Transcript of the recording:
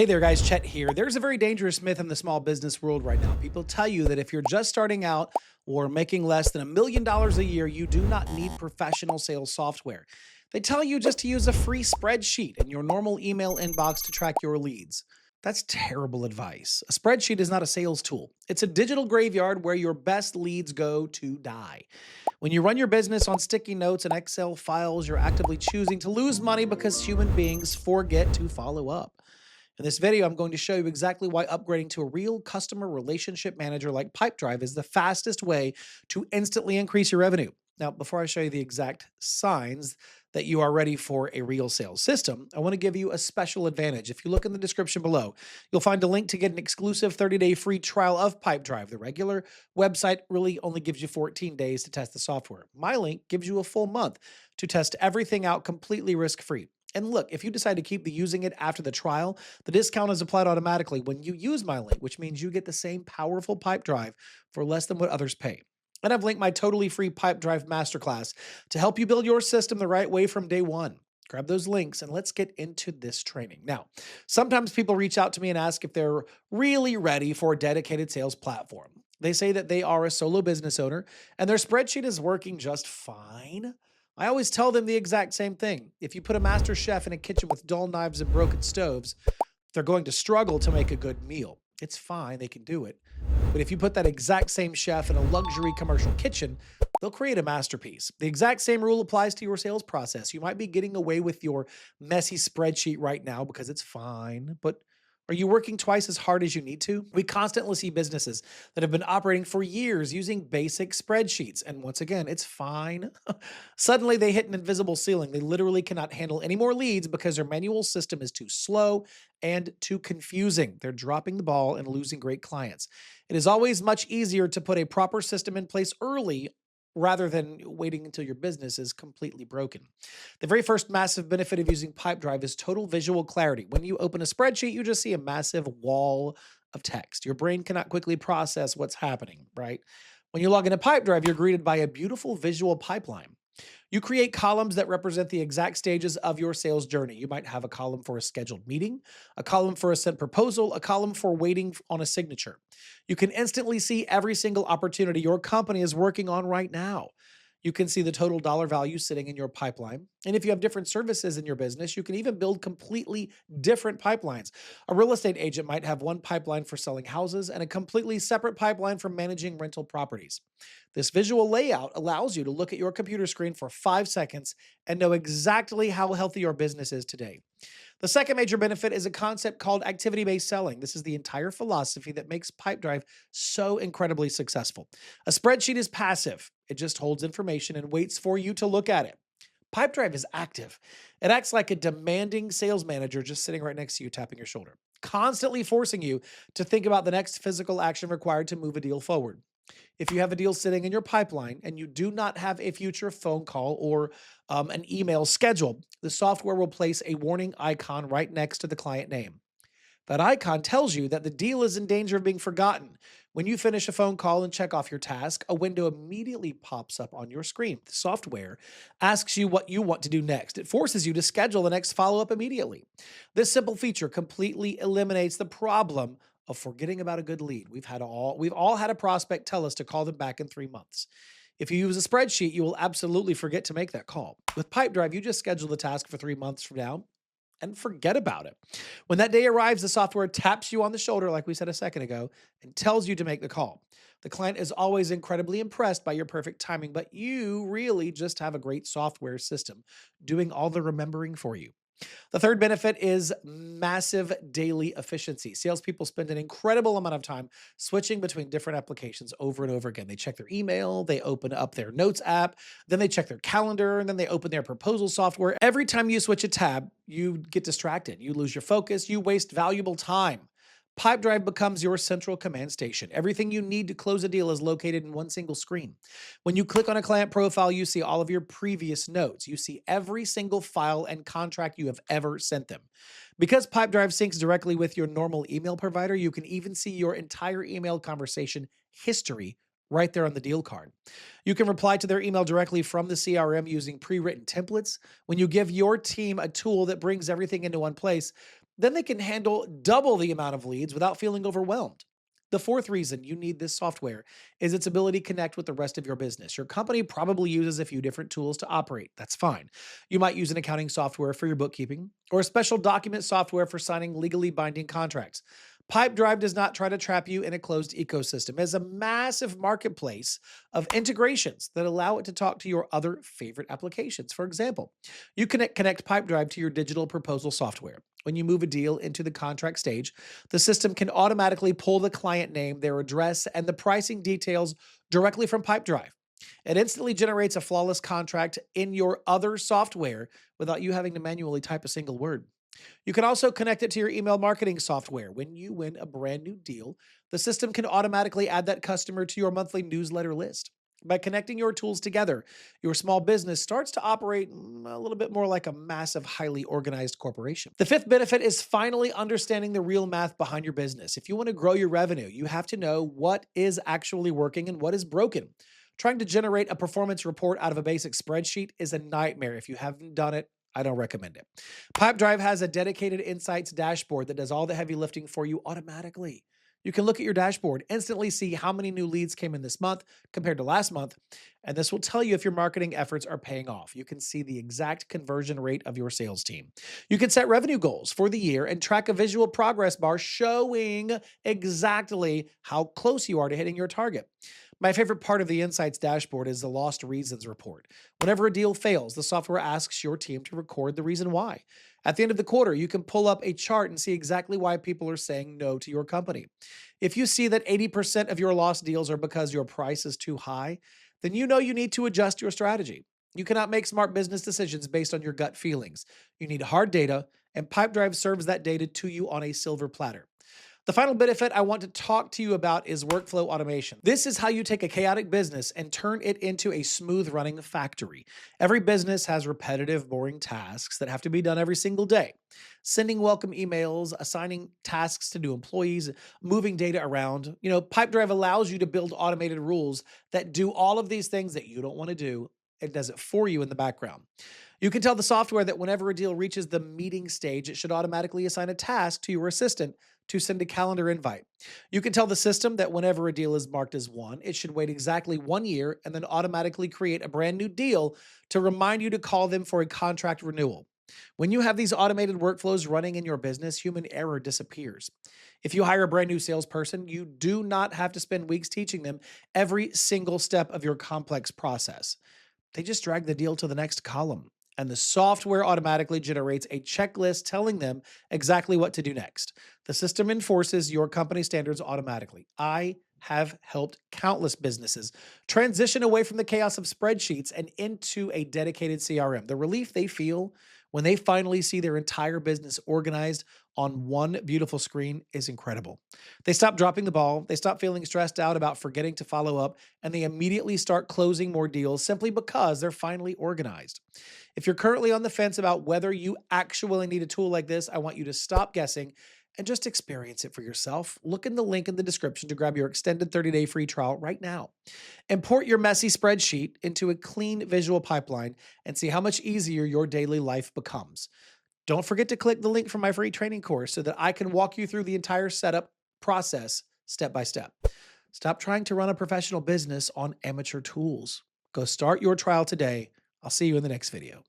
Hey there, guys. Chet here. There's a very dangerous myth in the small business world right now. People tell you that if you're just starting out or making less than $1 million a year, you do not need professional sales software. They tell you just to use a free spreadsheet in your normal email inbox to track your leads. That's terrible advice. A spreadsheet is not a sales tool, it's a digital graveyard where your best leads go to die. When you run your business on sticky notes and Excel files, you're actively choosing to lose money because human beings forget to follow up. In this video, I'm going to show you exactly why upgrading to a real customer relationship manager like Pipedrive is the fastest way to instantly increase your revenue. Now, before I show you the exact signs that you are ready for a real sales system, I want to give you a special advantage. If you look in the description below, you'll find a link to get an exclusive 30-day free trial of Pipedrive. The regular website really only gives you 14 days to test the software. My link gives you a full month to test everything out completely risk-free. And look, if you decide to keep using it after the trial, the discount is applied automatically when you use my link, which means you get the same powerful Pipedrive for less than what others pay. And I've linked my totally free Pipedrive masterclass to help you build your system the right way from day one. Grab those links and let's get into this training. Now, sometimes people reach out to me and ask if they're really ready for a dedicated sales platform. They say that they are a solo business owner and their spreadsheet is working just fine. I always tell them the exact same thing. If you put a master chef in a kitchen with dull knives and broken stoves, they're going to struggle to make a good meal. It's fine, they can do it. But if you put that exact same chef in a luxury commercial kitchen, they'll create a masterpiece. The exact same rule applies to your sales process. You might be getting away with your messy spreadsheet right now because it's fine, but are you working twice as hard as you need to? We constantly see businesses that have been operating for years using basic spreadsheets. And once again, it's fine. Suddenly they hit an invisible ceiling. They literally cannot handle any more leads because their manual system is too slow and too confusing. They're dropping the ball and losing great clients. It is always much easier to put a proper system in place early rather than waiting until your business is completely broken. The very first massive benefit of using Pipedrive is total visual clarity. When you open a spreadsheet, you just see a massive wall of text. Your brain cannot quickly process what's happening, right? When you log into Pipedrive, you're greeted by a beautiful visual pipeline. You create columns that represent the exact stages of your sales journey. You might have a column for a scheduled meeting, a column for a sent proposal, a column for waiting on a signature. You can instantly see every single opportunity your company is working on right now. You can see the total dollar value sitting in your pipeline. And if you have different services in your business, you can even build completely different pipelines. A real estate agent might have one pipeline for selling houses and a completely separate pipeline for managing rental properties. This visual layout allows you to look at your computer screen for 5 seconds and know exactly how healthy your business is today. The second major benefit is a concept called activity-based selling. This is the entire philosophy that makes Pipedrive so incredibly successful. A spreadsheet is passive. It just holds information and waits for you to look at it. Pipedrive is active. It acts like a demanding sales manager just sitting right next to you, tapping your shoulder, constantly forcing you to think about the next physical action required to move a deal forward. If you have a deal sitting in your pipeline and you do not have a future phone call or an email scheduled, the software will place a warning icon right next to the client name. That icon tells you that the deal is in danger of being forgotten. When you finish a phone call and check off your task, a window immediately pops up on your screen. The software asks you what you want to do next. It forces you to schedule the next follow-up immediately. This simple feature completely eliminates the problem of forgetting about a good lead. We've all had a prospect tell us to call them back in 3 months. If you use a spreadsheet, you will absolutely forget to make that call. With Pipedrive, you just schedule the task for 3 months from now and forget about it. When that day arrives, the software taps you on the shoulder, like we said a second ago, and tells you to make the call. The client is always incredibly impressed by your perfect timing, but you really just have a great software system doing all the remembering for you. The third benefit is massive daily efficiency. Salespeople spend an incredible amount of time switching between different applications over and over again. They check their email, they open up their notes app, then they check their calendar, and then they open their proposal software. Every time you switch a tab, you get distracted. You lose your focus, you waste valuable time. Pipedrive becomes your central command station. Everything you need to close a deal is located in one single screen. When you click on a client profile, you see all of your previous notes. You see every single file and contract you have ever sent them. Because Pipedrive syncs directly with your normal email provider, you can even see your entire email conversation history right there on the deal card. You can reply to their email directly from the CRM using pre-written templates. When you give your team a tool that brings everything into one place, Then they can handle double the amount of leads without feeling overwhelmed. The fourth reason you need this software is its ability to connect with the rest of your business. Your company probably uses a few different tools to operate. That's fine. You might use an accounting software for your bookkeeping or a special document software for signing legally binding contracts. Pipedrive does not try to trap you in a closed ecosystem. It is a massive marketplace of integrations that allow it to talk to your other favorite applications. For example, you connect Pipedrive to your digital proposal software. When you move a deal into the contract stage, the system can automatically pull the client name, their address, and the pricing details directly from Pipedrive. It instantly generates a flawless contract in your other software without you having to manually type a single word. You can also connect it to your email marketing software. When you win a brand new deal, the system can automatically add that customer to your monthly newsletter list. By connecting your tools together, your small business starts to operate a little bit more like a massive, highly organized corporation. The fifth benefit is finally understanding the real math behind your business. If you want to grow your revenue, you have to know what is actually working and what is broken. Trying to generate a performance report out of a basic spreadsheet is a nightmare. If you haven't done it, I don't recommend it. Pipedrive has a dedicated insights dashboard that does all the heavy lifting for you automatically. You can look at your dashboard, instantly see how many new leads came in this month compared to last month, and this will tell you if your marketing efforts are paying off. You can see the exact conversion rate of your sales team. You can set revenue goals for the year and track a visual progress bar showing exactly how close you are to hitting your target. My favorite part of the Insights dashboard is the Lost Reasons report. Whenever a deal fails, the software asks your team to record the reason why. At the end of the quarter, you can pull up a chart and see exactly why people are saying no to your company. If you see that 80% of your lost deals are because your price is too high, then you know you need to adjust your strategy. You cannot make smart business decisions based on your gut feelings. You need hard data, and Pipedrive serves that data to you on a silver platter. The final benefit I want to talk to you about is workflow automation. This is how you take a chaotic business and turn it into a smooth running factory. Every business has repetitive, boring tasks that have to be done every single day. Sending welcome emails, assigning tasks to new employees, moving data around. Pipedrive allows you to build automated rules that do all of these things that you don't want to do. It does it for you in the background. You can tell the software that whenever a deal reaches the meeting stage, it should automatically assign a task to your assistant to send a calendar invite. You can tell the system that whenever a deal is marked as won, it should wait exactly 1 year and then automatically create a brand new deal to remind you to call them for a contract renewal. When you have these automated workflows running in your business, human error disappears. If you hire a brand new salesperson, you do not have to spend weeks teaching them every single step of your complex process. They just drag the deal to the next column, and the software automatically generates a checklist telling them exactly what to do next. The system enforces your company standards automatically. I have helped countless businesses transition away from the chaos of spreadsheets and into a dedicated CRM. The relief they feel when they finally see their entire business organized on one beautiful screen is incredible. They stop dropping the ball, they stop feeling stressed out about forgetting to follow up, and they immediately start closing more deals simply because they're finally organized. If you're currently on the fence about whether you actually need a tool like this, I want you to stop guessing and just experience it for yourself. Look in the link in the description to grab your extended 30-day free trial right now. Import your messy spreadsheet into a clean visual pipeline and see how much easier your daily life becomes. Don't forget to click the link for my free training course so that I can walk you through the entire setup process step by step. Stop trying to run a professional business on amateur tools. Go start your trial today. I'll see you in the next video.